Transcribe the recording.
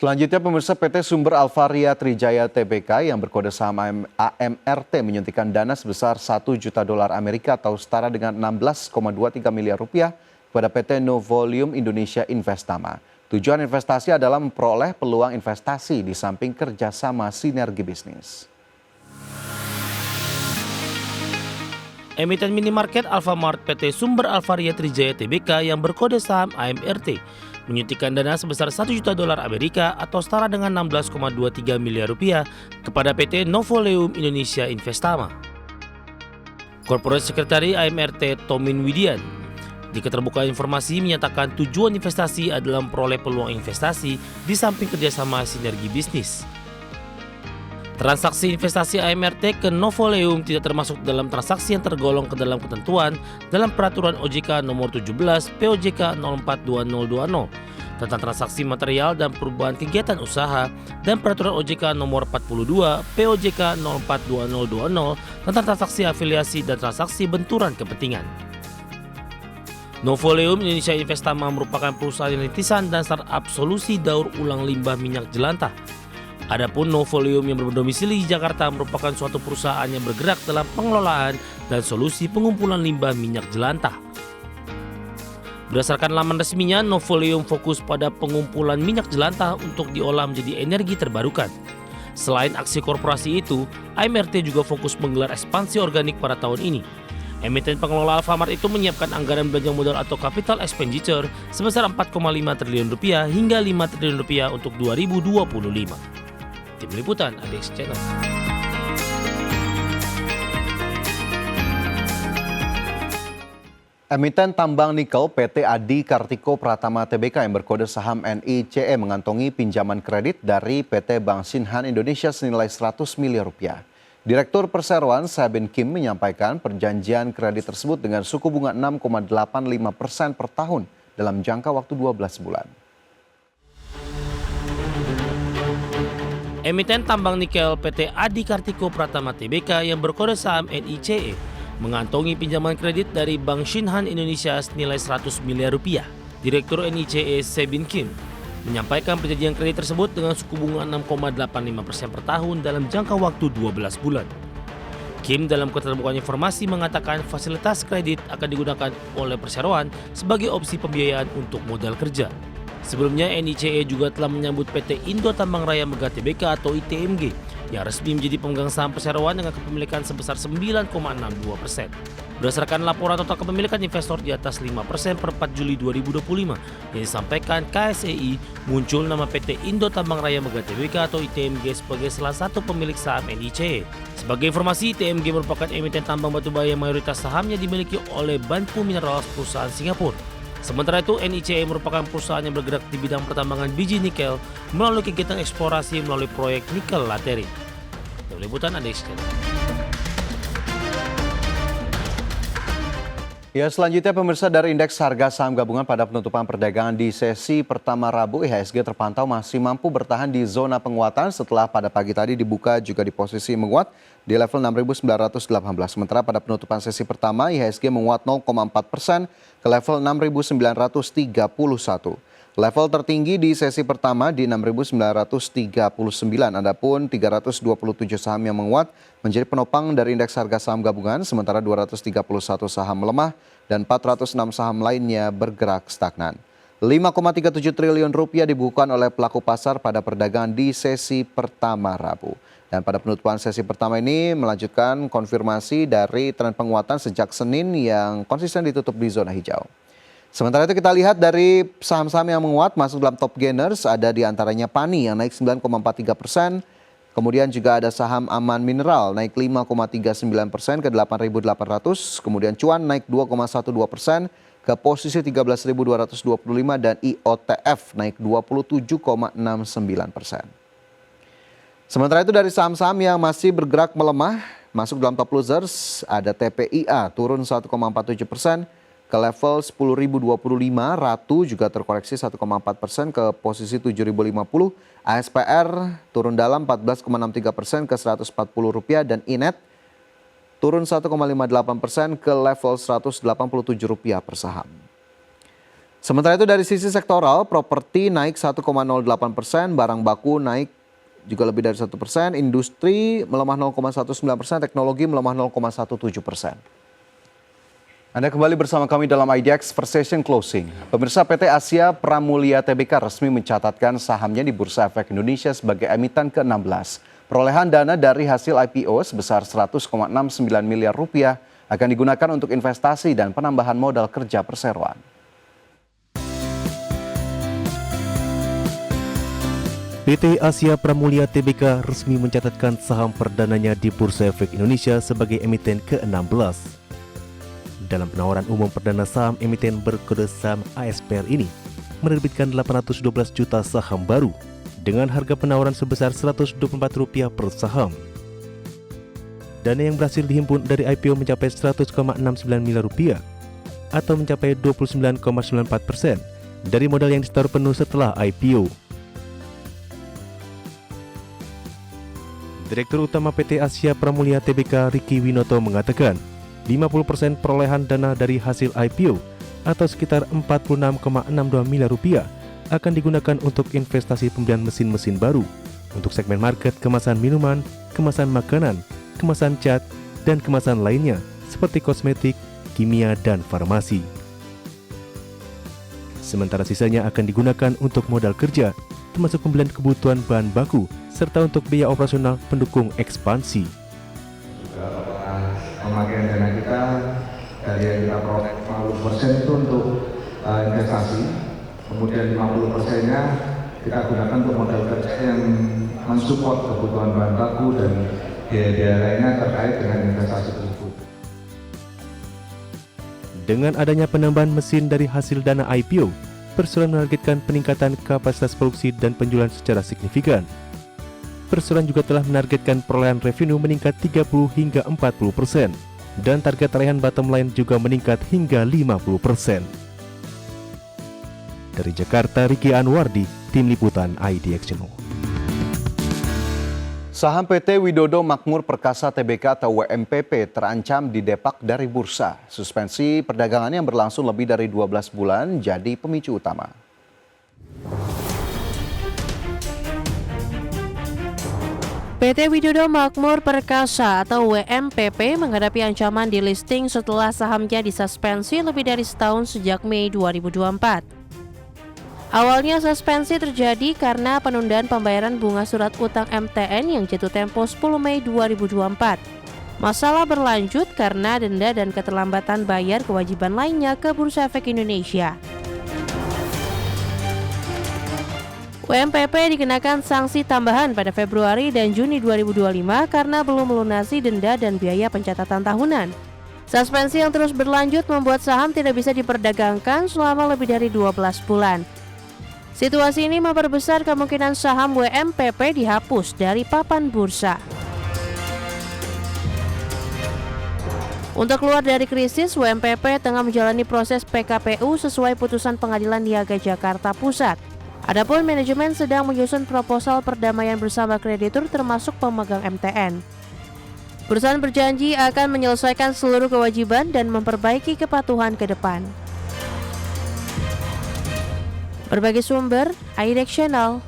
Selanjutnya pemirsa PT Sumber Alvaria Trijaya Tbk yang berkode saham AMRT menyuntikkan dana sebesar 1 juta dolar Amerika atau setara dengan 16,23 miliar rupiah kepada PT Novolium Indonesia Investama. Tujuan investasi adalah memperoleh peluang investasi di samping kerjasama sinergi bisnis. Emiten minimarket Alfamart PT Sumber Alvaria Trijaya Tbk yang berkode saham AMRT menyuntikkan dana sebesar 1 juta dolar Amerika atau setara dengan 16,23 miliar rupiah kepada PT Novoleum Indonesia Investama. Corporate Secretary AMRT Tomin Widian di keterbukaan informasi menyatakan tujuan investasi adalah memperoleh peluang investasi di samping kerjasama sinergi bisnis. Transaksi investasi AMRT ke Novoleum tidak termasuk dalam transaksi yang tergolong ke dalam ketentuan dalam Peraturan OJK Nomor 17 POJK 042020 tentang transaksi material dan perubahan kegiatan usaha dan Peraturan OJK Nomor 42 POJK 042020 tentang transaksi afiliasi dan transaksi benturan kepentingan. Novoleum Indonesia Investama merupakan perusahaan rintisan dan startup solusi daur ulang limbah minyak jelantah. Adapun Novoleum yang berdomisili di Jakarta merupakan suatu perusahaan yang bergerak dalam pengelolaan dan solusi pengumpulan limbah minyak jelantah. Berdasarkan laman resminya, Novoleum fokus pada pengumpulan minyak jelantah untuk diolah menjadi energi terbarukan. Selain aksi korporasi itu, AMRT juga fokus menggelar ekspansi organik pada tahun ini. Emiten pengelola Alfamart itu menyiapkan anggaran belanja modal atau capital expenditure sebesar 4,5 triliun rupiah hingga 5 triliun rupiah untuk 2025. Tim Liputan ADX Channel. Emiten tambang nikel PT Adi Kartiko Pratama Tbk yang berkode saham NICE mengantongi pinjaman kredit dari PT Bank Shinhan Indonesia senilai 100 miliar rupiah. Direktur Perseroan Sabin Kim menyampaikan perjanjian kredit tersebut dengan suku bunga 6,85% per tahun dalam jangka waktu 12 bulan. Emiten tambang nikel PT Adi Kartiko Pratama Tbk yang berkode saham NICE mengantongi pinjaman kredit dari Bank Shinhan Indonesia senilai 100 miliar rupiah. Direktur NICE Sabin Kim menyampaikan perjanjian kredit tersebut dengan suku bunga 6,85% per tahun dalam jangka waktu 12 bulan. Kim dalam keterbukaan informasi mengatakan fasilitas kredit akan digunakan oleh perseroan sebagai opsi pembiayaan untuk modal kerja. Sebelumnya NICE juga telah menyambut PT Indo Tambang Raya Megah Tbk atau ITMG yang resmi menjadi pemegang saham perseroan dengan kepemilikan sebesar 9,62%. Berdasarkan laporan total kepemilikan investor di atas 5% per 4 Juli 2025 yang disampaikan KSEI, muncul nama PT Indo Tambang Raya Megah Tbk atau ITMG sebagai salah satu pemilik saham NICE. Sebagai informasi, ITMG merupakan emiten tambang batubara yang mayoritas sahamnya dimiliki oleh Banpu Minerals perusahaan Singapura. Sementara itu, NICE merupakan perusahaan yang bergerak di bidang pertambangan biji nikel melalui kegiatan eksplorasi melalui proyek nikel laterit. Tim Liputan ADX Channel. Ya, selanjutnya pemirsa, dari indeks harga saham gabungan pada penutupan perdagangan di sesi pertama Rabu, IHSG terpantau masih mampu bertahan di zona penguatan setelah pada pagi tadi dibuka juga di posisi menguat di level 6.918. Sementara pada penutupan sesi pertama, IHSG menguat 0,4% ke level 6.931. Level tertinggi di sesi pertama di 6.939, adapun 327 saham yang menguat menjadi penopang dari indeks harga saham gabungan, sementara 231 saham melemah dan 406 saham lainnya bergerak stagnan. 5,37 triliun rupiah dibukukan oleh pelaku pasar pada perdagangan di sesi pertama Rabu. Dan pada penutupan sesi pertama ini melanjutkan konfirmasi dari tren penguatan sejak Senin yang konsisten ditutup di zona hijau. Sementara itu kita lihat dari saham-saham yang menguat masuk dalam top gainers ada di antaranya PANI yang naik 9,43%. Kemudian juga ada saham Aman Mineral naik 5,39% ke 8.800. Kemudian Cuan naik 2,12% ke posisi 13.225 dan IOTF naik 27,69%. Sementara itu dari saham-saham yang masih bergerak melemah masuk dalam top losers ada TPIA turun 1,47%. Ke level 10.025, Ratu juga terkoreksi 1,4% ke posisi 7.050, ASPR turun dalam 14,63% ke Rp140 dan Inet turun 1,58% ke level Rp187 per saham. Sementara itu dari sisi sektoral, properti naik 1,08%, barang baku naik juga lebih dari 1%, industri melemah 0,19%, teknologi melemah 0,17%. Anda kembali bersama kami dalam IDX First Session Closing. Pemirsa, PT Asia Pramulia Tbk resmi mencatatkan sahamnya di Bursa Efek Indonesia sebagai emiten ke-16. Perolehan dana dari hasil IPO sebesar 100,69 miliar rupiah akan digunakan untuk investasi dan penambahan modal kerja perseroan. PT Asia Pramulia Tbk resmi mencatatkan saham perdananya di Bursa Efek Indonesia sebagai emiten ke-16. Dalam penawaran umum perdana saham, emiten berkode saham ASPR ini menerbitkan 812 juta saham baru dengan harga penawaran sebesar Rp124 per saham. Dana yang berhasil dihimpun dari IPO mencapai Rp100,69 miliar atau mencapai 29,94% dari modal yang disetor penuh setelah IPO. Direktur Utama PT Asia Pramulia Tbk Riki Winoto mengatakan 50% perolehan dana dari hasil IPO atau sekitar Rp46,62 miliar akan digunakan untuk investasi pembelian mesin-mesin baru untuk segmen market kemasan minuman, kemasan makanan, kemasan cat, dan kemasan lainnya seperti kosmetik, kimia, dan farmasi. Sementara sisanya akan digunakan untuk modal kerja, termasuk pembelian kebutuhan bahan baku, serta untuk biaya operasional pendukung ekspansi. Pemakaian dana kita dari yang kita peroleh 50% itu untuk investasi, kemudian 50%-nya kita gunakan untuk modal kerja yang mensupport kebutuhan bahan baku dan biaya-biaya lainnya terkait dengan investasi tersebut. Dengan adanya penambahan mesin dari hasil dana IPO, perseroan menargetkan peningkatan kapasitas produksi dan penjualan secara signifikan. Perseroan juga telah menargetkan perolehan revenue meningkat 30 hingga 40% dan target raihan bottom line juga meningkat hingga 50%. Dari Jakarta, Riki Anwardi, Tim Liputan IDX Channel. Saham PT Widodo Makmur Perkasa Tbk atau WMPP terancam didepak dari bursa. Suspensi perdagangan yang berlangsung lebih dari 12 bulan jadi pemicu utama. PT Widodo Makmur Perkasa atau WMPP menghadapi ancaman delisting setelah sahamnya disuspensi lebih dari setahun sejak Mei 2024. Awalnya suspensi terjadi karena penundaan pembayaran bunga surat utang MTN yang jatuh tempo 10 Mei 2024. Masalah berlanjut karena denda dan keterlambatan bayar kewajiban lainnya ke Bursa Efek Indonesia. WMPP dikenakan sanksi tambahan pada Februari dan Juni 2025 karena belum melunasi denda dan biaya pencatatan tahunan. Suspensi yang terus berlanjut membuat saham tidak bisa diperdagangkan selama lebih dari 12 bulan. Situasi ini memperbesar kemungkinan saham WMPP dihapus dari papan bursa. Untuk keluar dari krisis, WMPP tengah menjalani proses PKPU sesuai putusan Pengadilan Niaga Jakarta Pusat. Adapun manajemen sedang menyusun proposal perdamaian bersama kreditur termasuk pemegang MTN. Perusahaan berjanji akan menyelesaikan seluruh kewajiban dan memperbaiki kepatuhan ke depan. Berbagai sumber, IDX Channel.